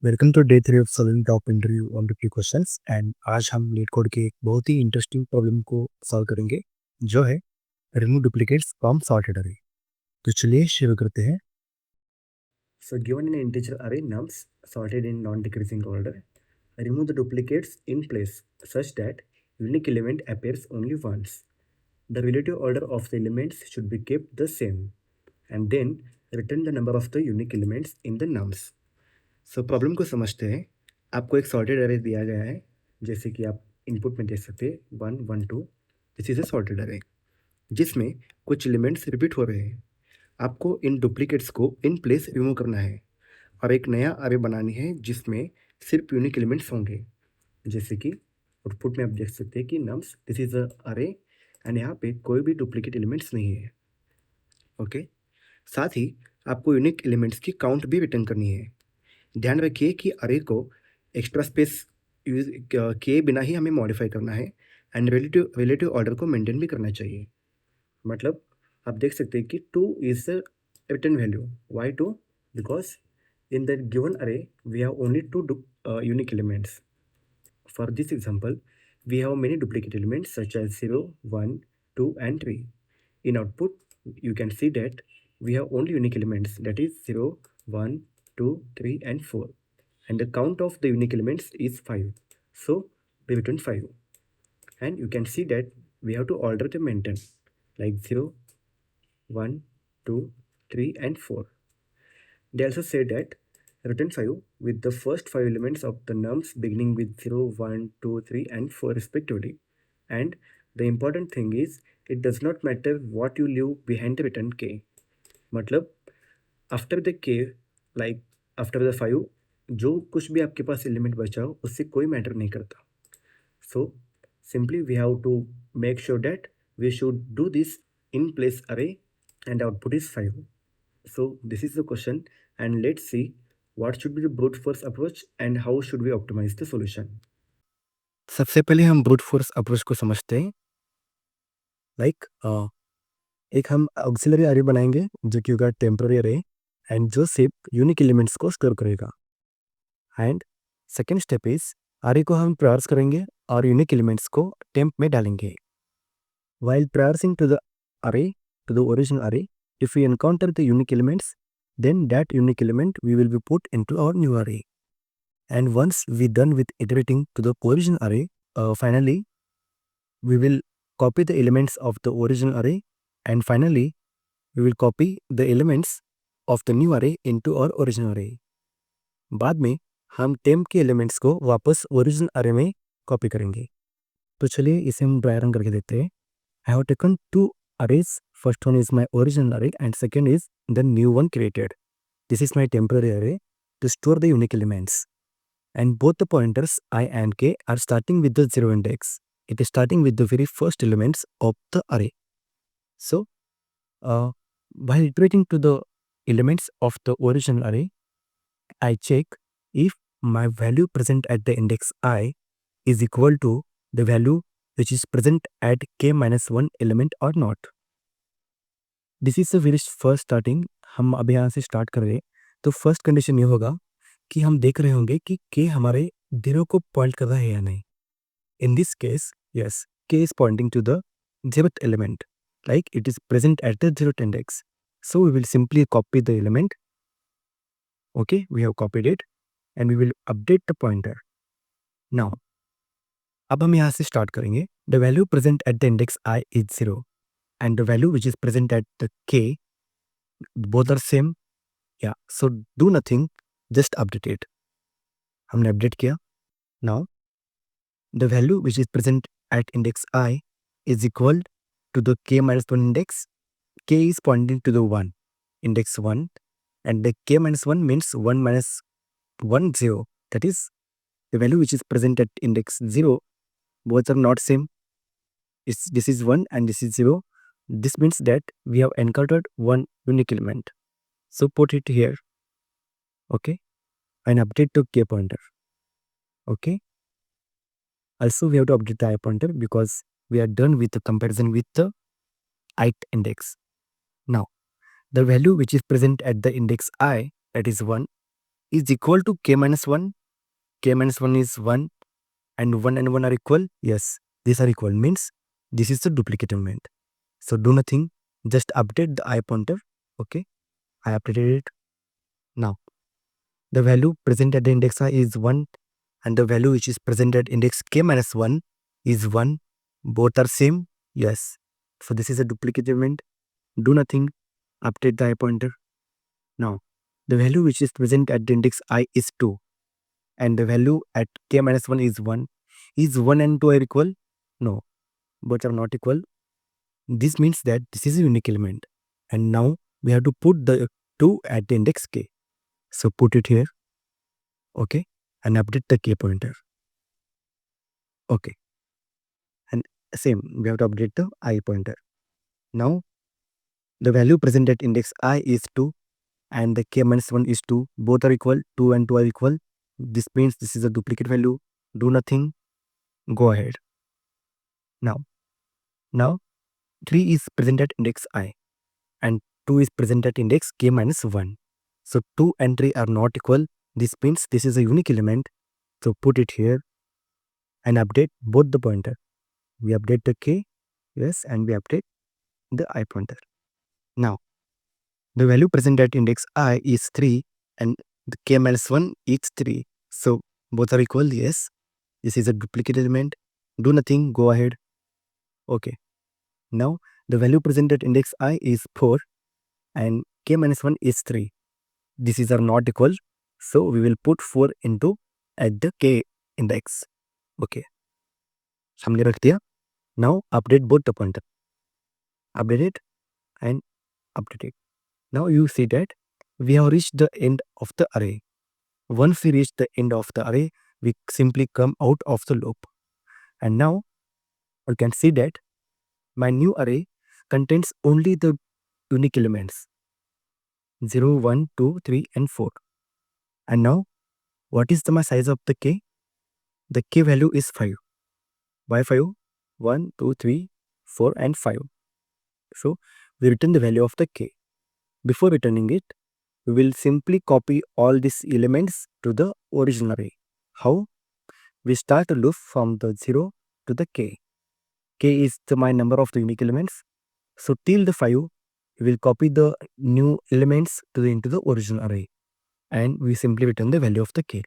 Welcome to day 3 of solving top interview on review questions and आज हम LeetCode के एक बहुत ही इंटरेस्टिंग प्रॉब्लम को सॉल्व करेंगे जो है रिमूव डुप्लीकेट्स फ्रॉम सॉर्टेड अरे। तो चलिए शुरू करते हैं। So given an integer array nums sorted in non-decreasing order, remove the duplicates in place such that unique element appears only once. The relative order of the elements should be kept the same and then return the number of the unique elements in the nums. So problem को समझते हैं। आपको एक sorted अरे दिया गया है, जैसे कि आप इनपुट में देख सकते हैं 1 1 2। दिस इज अ सॉर्टेड अरे जिसमें कुछ एलिमेंट्स रिपीट हो रहे हैं। आपको इन डुप्लीकेट्स को इन प्लेस रिमूव करना है और एक नया अरे बनानी है जिसमें सिर्फ यूनिक एलिमेंट्स होंगे। जैसे कि आउटपुट में आप देख सकते हैं कि नम्स दिस इज अ अरे एंड यहाँ पे कोई भी डुप्लीकेट एलिमेंट्स नहीं है। ओके, साथ ही आपको यूनिक एलिमेंट्स की काउंट भी रिटर्न करनी है। ध्यान रखिए कि अरे को एक्स्ट्रा स्पेस यूज किए बिना ही हमें मॉडिफाई करना है एंड रिलेटिव रिलेटिव ऑर्डर को मेंटेन भी करना चाहिए। मतलब आप देख सकते हैं कि 2 is the return value. Why 2? Because in the given array we have only two unique elements. For this example, we have many duplicate elements such as 0 1 2 and 3. In output you can see that we have only unique elements, that is 0 1 2 3 and 4, and the count of the unique elements is 5. So we return 5, and you can see that we have to order the maintain like 0 1 2 3 and 4. They also say that return 5 with the first 5 elements of the nums beginning with 0, 1, 2, 3, and 4 respectively. And the important thing is it does not matter what you leave behind the return k. मतलब after the k, like after the 5, जो कुछ भी आपके पास element बचा हो उससे कोई matter नहीं करता. So simply we have to make sure that we should do this in place array and output is 5. So this is the question, and let's see what should be the brute force approach and how should we optimize the solution. सबसे पहले हम brute force approach को समझते हैं। Like एक हम auxiliary अरे बनाएंगे जो कि होगा टेम्पररी अरे एंड जो सिर्फ यूनिक एलिमेंट्स को स्टोर करेगा। एंड सेकेंड स्टेप इज अरे को हम प्रायर्स करेंगे और यूनिक एलिमेंट्स को टेम्प में डालेंगे। While prioritizing to the array, to the original array, if we encounter the unique elements, then that unique element we will be put into our new array. And once we done with iterating to the original array, finally we will copy the elements of the original array, and finally we will copy the elements of the new array into our original array. बाद में हम temp के elements को वापस original array में copy करेंगे। तो चलिए इसे हम ड्राई रन करके देखते हैं। I have taken two arrays. First one is my original array and second is the new one created. This is my temporary array to store the unique elements. And both the pointers I and k are starting with the 0 index. It is starting with the very first elements of the array. So, while iterating to the elements of the original array, I check if my value present at the index I is equal to the value which is present at k minus 1 element or not. This is the very first starting. हम अब यहाँ से start कर रहे हैं तो first condition ये होगा कि हम देख रहे होंगे कि के हमारे 0 को पॉइंट कर रहा है या नहीं। In this case yes, k is pointing to the 0th element, like it is present at the 0th index. So we will simply copy the element. Okay, we have copied it and we will update the pointer. Now अब हम यहाँ से start करेंगे। The value present at the index I is 0 and the value which is present at the k, both are same. Yeah, so do nothing, just update it. हमने update किया। Now the value which is present at index I is equal to the k minus 1 index. K is pointing to the 1, index 1, and the k minus 1 means 1 minus 1 0. That is the value which is present at index 0, both are not same. This is 1 and this is 0. This means that we have encountered one unique element. So put it here, okay, and update to k pointer. Okay, also we have to update the I pointer because we are done with the comparison with the ith index. Now the value which is present at the index I, that is 1, is equal to k minus 1. K minus 1 is 1 and 1 are equal. Yes, these are equal, means this is the duplicate element. So do nothing, just update the I pointer. Okay, I updated it. Now the value present at the index I is 1 and the value which is present at index k minus 1 is 1. Both are same. Yes, so this is a duplicate element. Do nothing, update the I pointer. Now the value which is present at the index I is 2 and the value at k minus 1 is 1. Is 1 and 2 are equal? No, both are not equal. This means that this is a unique element, and now we have to put the 2 at the index k. So put it here, okay, and update the k pointer. Okay, and same, we have to update the I pointer. Now the value present at index I is 2 and the k minus 1 is 2. Both are equal, 2 and 2 are equal. This means this is a duplicate value. Do nothing, go ahead. Now 3 is present at index I and 2 is present at index k minus 1. So 2 and 3 are not equal. This means this is a unique element. So put it here and update both the pointer. We update the k, yes, and we update the I pointer. Now the value present at index I is 3 and the k minus 1 is 3. So both are equal, yes. This is a duplicate element. Do nothing, go ahead. Okay. Now the value present at index I is 4 and k minus 1 is 3. These are not equal. So we will put 4 into at the k index. Okay. सामने रख दिया. Now update both the pointer. Update it and update it. Now you see that we have reached the end of the array. Once we reach the end of the array, we simply come out of the loop. And now you can see that my new array contains only the unique elements 0, 1, 2, 3 and 4. And now what is my size of the k? The k value is 5. Why 5? 1, 2, 3, 4 and 5. So we return the value of the k. Before returning it, we will simply copy all these elements to the original array. How? We start a loop from the 0 to the k. K is my number of the unique elements. So till the 5, we will copy the new elements into the original array and we simply return the value of the k.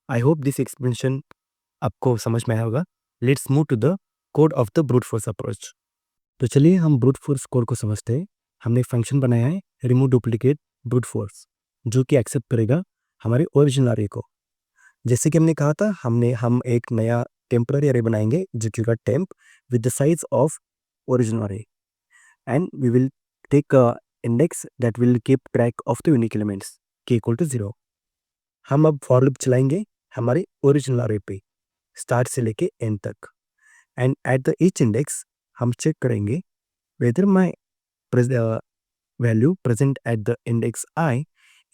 I hope this explanation आपको समझ में आया होगा. Let's move to the code of the brute force approach. तो चलिए हम brute force code को समझते हैं. हमने एक फंक्शन बनाया है रिमूव डुप्लीकेट brute force जो कि एक्सेप्ट करेगा हमारे ओरिजिनल अरे को. जैसे कि हमने कहा था हम एक नया टेम्पररी अरे बनाएंगे जो कि होगा temp with the size of original अरे and we will take a index that will keep track of the unique elements k equal to 0. हम अब फॉर लूप चलाएंगे हमारे ओरिजिनल अरे पे स्टार्ट से लेके एंड तक and at the each index हम चेक करेंगे whether my value present at the index i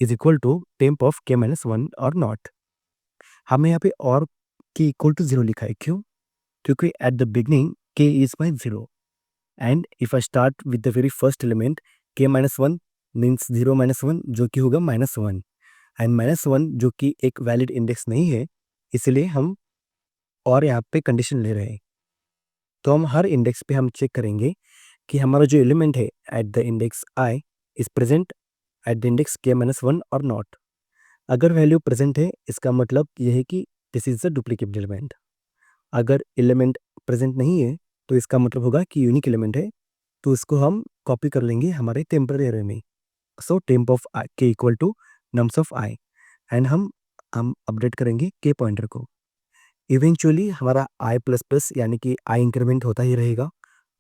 is equal to temp of k minus 1 और नॉट. हमें यहाँ पे और k equal to 0 लिखा है. क्यों? क्योंकि at the beginning k is my 0. And if I start with the very first element k minus 1 means 0 minus 1 जो कि होगा minus 1 and minus 1 जो कि एक वैलिड इंडेक्स नहीं है इसलिए हम और यहाँ पे कंडीशन ले रहे हैं. तो हम हर इंडेक्स पे हम चेक करेंगे कि हमारा जो एलिमेंट है eight the index i is present at the index k minus 1 और नॉट. अगर वैल्यू प्रेजेंट है इसका मतलब यह है कि this is the duplicate element. अगर एलिमेंट प्रेजेंट नहीं है तो इसका मतलब होगा कि यूनिक एलिमेंट है. तो इसको हम कॉपी कर लेंगे हमारे टेम्पररी अरे में. सो temp of i k equal to nums of i and हम अपडेट करेंगे के पॉइंटर को. इवेंचुअली हमारा आई प्लस प्लस यानी कि आई इंक्रीमेंट होता ही रहेगा.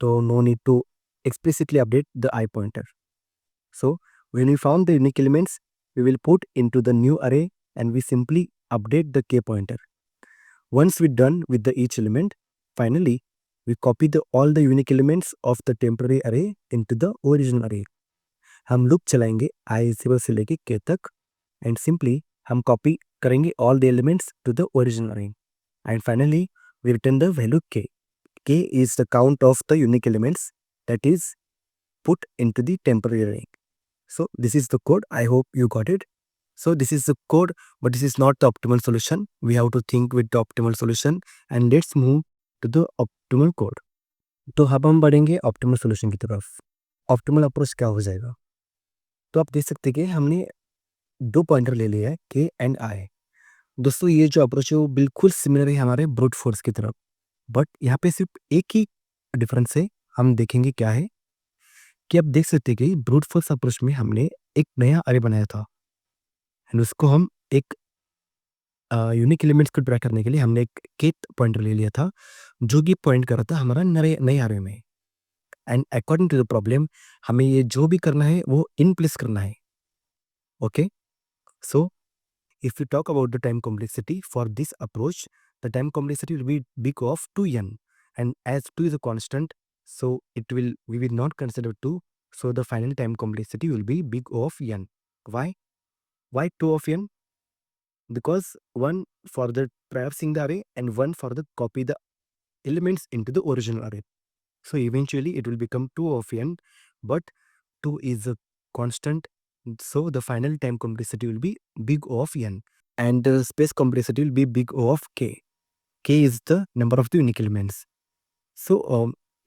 तो no need to explicitly update the I pointer. So when we found the unique elements, we will put into the new array and we simply update the k pointer. Once we're done with the each element, finally we copy all the unique elements of the temporary array into the original array. हम loop चलाएंगे i 0 से लेके k तक and simply हम copy करेंगे all the elements to the original array and finally we return the value k. K is the count of the unique elements that is put into the temporary array. So this is the code. I hope you got it. So this is the code, but this is not the optimal solution. We have to think with the optimal solution and let's move to the optimal code. तो अब हम बढ़ेंगे optimal solution की तरफ। Optimal approach क्या हो जाएगा? तो आप देख सकते हैं कि हमने 2 पॉइंटर ले लिया है के एंड आई। दोस्तों ये जो अप्रोच है वो बिल्कुल सिमिलर है हमारे ब्रूट फोर्स की तरफ, बट यहाँ पे सिर्फ एक ही डिफरेंस है। हम देखेंगे क्या है कि आप देख सकते हैं कि ब्रूट फोर्स अप्रोच में हमने एक नया अरे बनाया था एंड उसको हम एक यूनिक एलिमेंट्स को ट्रैक करने के लिए हमने एक केथ पॉइंटर ले लिया था जो कि पॉइंट कर रहा था हमारा नए नए अरे में। And according to the problem हमें ये जो भी करना है वो इन प्लेस करना है। Okay, so if you talk about the time complexity for this approach, the time complexity will be big of 2n, and as 2 is a constant, so we will not consider 2, so the final time complexity will be big of n. Why 2 of n? Because one for the traversing the array and one for the copy the elements into the original array. So eventually it will become 2 of n, but 2 is a constant, so the final time complexity will be big of n. And the space complexity will be big O of k. K is the number of the unique elements. So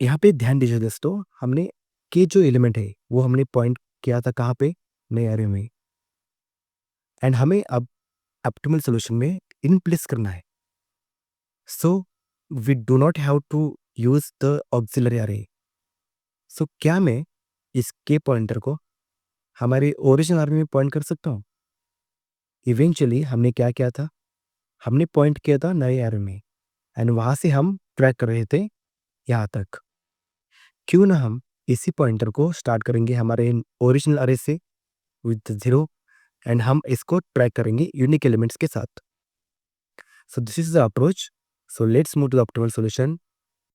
यहाँ पे ध्यान दीजिए दोस्तों, हमने k जो element है वो हमने पॉइंट किया था कहाँ पे, नए एरे में, एंड हमें अब ऑप्टिमल सॉल्यूशन में इन प्लेस करना है। So we do not have to use the auxiliary array. So क्या मैं इस k पॉइंटर को हमारे ओरिजिनल अरे में पॉइंट कर सकता हूँ? इवेंचुअली हमने क्या किया था, हमने पॉइंट किया था नए एरे में एंड वहाँ से हम ट्रैक कर रहे थे यहाँ तक। क्यों ना हम इसी पॉइंटर को स्टार्ट करेंगे हमारे ओरिजिनल अरे से विद 0 एंड हम इसको ट्रैक करेंगे यूनिक एलिमेंट्स के साथ। So this is the approach. So let's move to the optimal solution.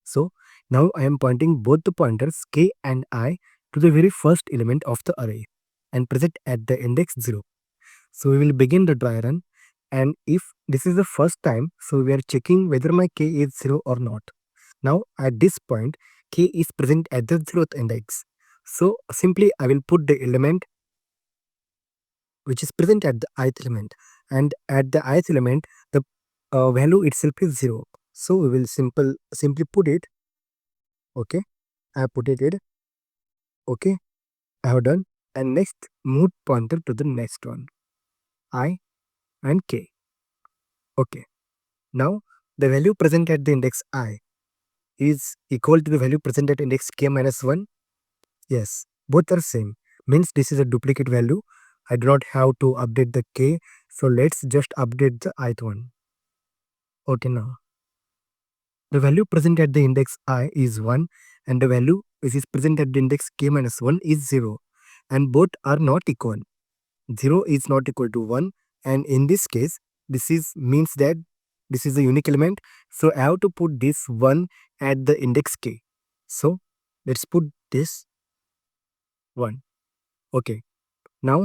So now I am pointing both the pointers k and I to the very first element of the array and present at the index 0. So we will begin the dry run, and if this is the first time, so we are checking whether my k is 0 or not. Now at this point k is present at the 0th index, so simply I will put the element which is present at the ith element, and at the ith element the value itself is 0, so we will simply put it. Okay, I have put it. Okay, I have done. And next move pointer to the next one, I and k. Okay, now the value present at the index I is equal to the value present at index k minus 1. Yes, both are same. Means this is a duplicate value. I do not have to update the k. So let's just update the ith one. Okay, now the value present at the index I is 1 and the value which is present at the index k minus 1 is 0. And both are not equal. 0 is not equal to 1. And in this case, this is means that this is a unique element. So I have to put this 1 at the index k. So let's put this 1. Okay, now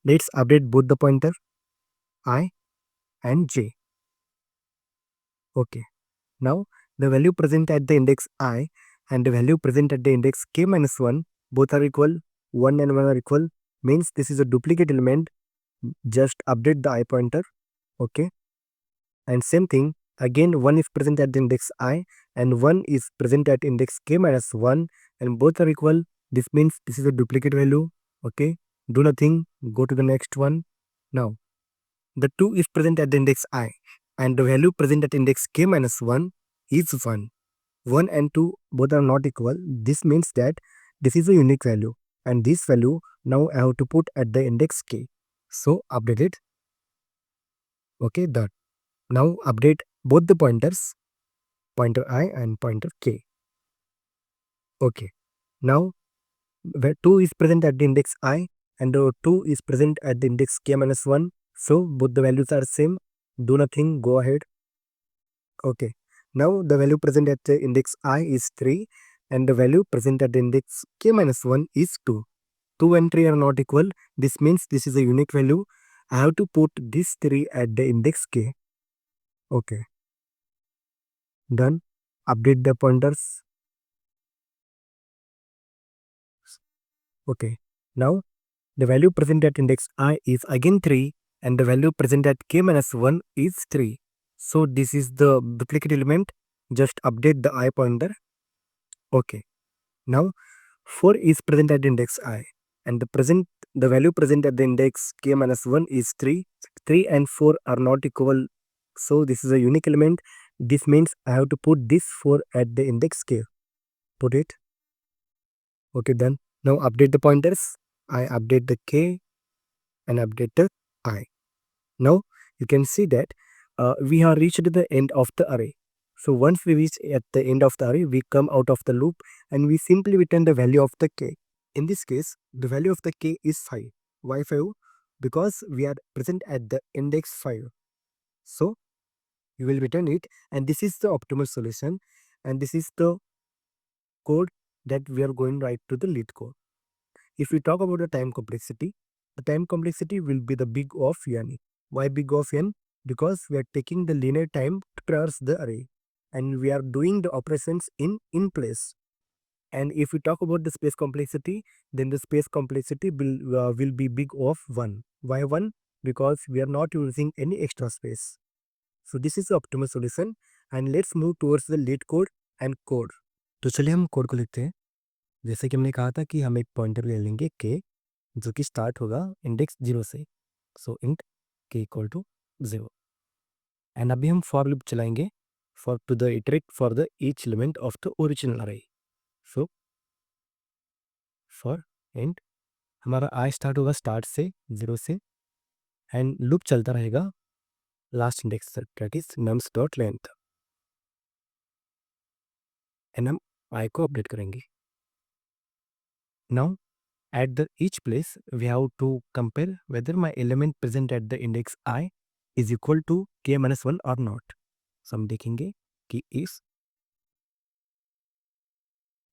let's update both the pointer I and j. Okay, now the value present at the index I and the value present at the index k minus 1 both are equal. 1 and 1 are equal, means this is a duplicate element. Just update the I pointer. Okay, and same thing again, 1 is present at the index I and 1 is present at index k minus 1 and both are equal. This means this is a duplicate value. Okay, do nothing, go to the next one. Now the 2 is present at the index I and the value present at index k minus 1 is 1. 1 and 2 both are not equal. This means that this is a unique value and this value now I have to put at the index k. So update it. Okay, that. Now update both the pointers, pointer I and pointer k. Okay, now where 2 is present at the index I and the 2 is present at the index k minus 1. So both the values are same. Do nothing, go ahead. Okay, now the value present at the index I is 3 and the value present at the index k minus 1 is 2. 2 and 3 are not equal. This means this is a unique value. I have to put this 3 at the index k. Okay, done. Update the pointers. Okay, now the value present at index I is again 3 and the value present at k minus 1 is 3. So this is the duplicate element. Just update the I pointer. Okay. Now 4 is present at index I, and the value present at the index k minus 1 is 3. 3 and 4 are not equal. So this is a unique element. This means I have to put this 4 at the index k. Put it. Okay, done. Now update the pointers. I update the k and update the I. Now you can see that we have reached the end of the array. So once we reach at the end of the array, we come out of the loop and we simply return the value of the k. In this case, the value of the k is 5. Why 5? Because we are present at the index 5. So you will return it, and this is the optimal solution, and this is the code that we are going right to the lead code. If we talk about the time complexity will be the big of n. Why big of n? Because we are taking the linear time to traverse the array, and we are doing the operations in place. And if we talk about the space complexity, then the space complexity will be big of 1. Why 1? Because we are not using any extra space. So this is the optimal solution, and let's move towards the lead code and code. तो चलिए हम code को लिखते हैं। जैसे कि हमने कहा था कि हम एक पॉइंटर ले लेंगे k, जो कि स्टार्ट होगा इंडेक्स 0 से। So int k equal to 0, and अभी हम फॉर लूप चलाएंगे for to the iterate for the each element of the original array. So for int हमारा आई स्टार्ट होगा स्टार्ट से 0 से, एंड लूप चलता रहेगा लास्ट इंडेक्स तक, that is nums dot length, and हम आई को अपडेट करेंगे। Now at the each place we have to compare whether my element present at the index I is equal to k minus 1 or not. So हम देखेंगे कि if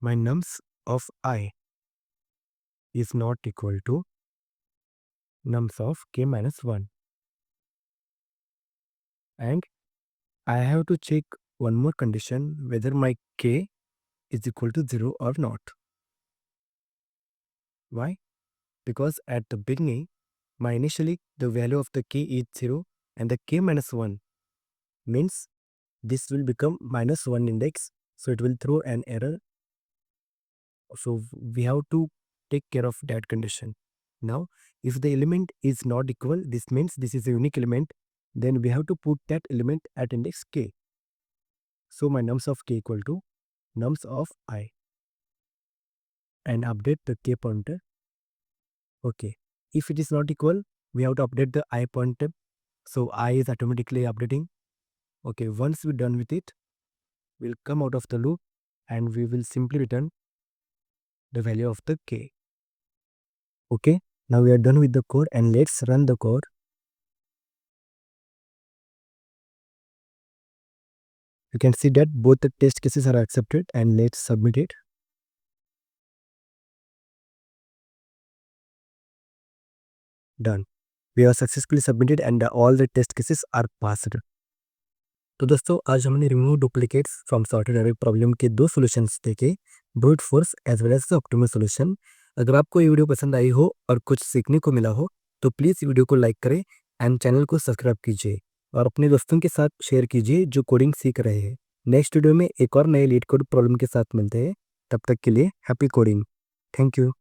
my nums of I is not equal to nums of k minus 1, and I have to check one more condition whether my k is equal to 0 or not. Why? Because at the beginning my initially the value of the k is 0, and the k minus 1 means this will become minus 1 index, so it will throw an error. So we have to take care of that condition. Now if the element is not equal, this means this is a unique element, then we have to put that element at index k. So my nums of k equal to nums of I, and update the k pointer. Okay, if it is not equal, we have to update the I pointer, so I is automatically updating. Okay, once we're done with it, we'll come out of the loop and we will simply return the value of the k. Okay, now we are done with the code, and let's run the code. You can see that both the test cases are accepted, and let's submit it. Done. We have successfully submitted and all the test cases are passed. तो दोस्तों आज हमने remove duplicates from sorted array problem के 2 solutions देखे, brute force as well as the optimal solution. अगर आपको ये video पसंद आई हो और कुछ सीखने को मिला हो तो प्लीज़ वीडियो को लाइक करें एंड चैनल को सब्सक्राइब कीजिए और अपने दोस्तों के साथ शेयर कीजिए जो कोडिंग सीख रहे हैं। नेक्स्ट वीडियो में एक और नए लीड कोड प्रॉब्लम के साथ मिलते हैं। तब तक के लिए हैप्पी कोडिंग। Thank you.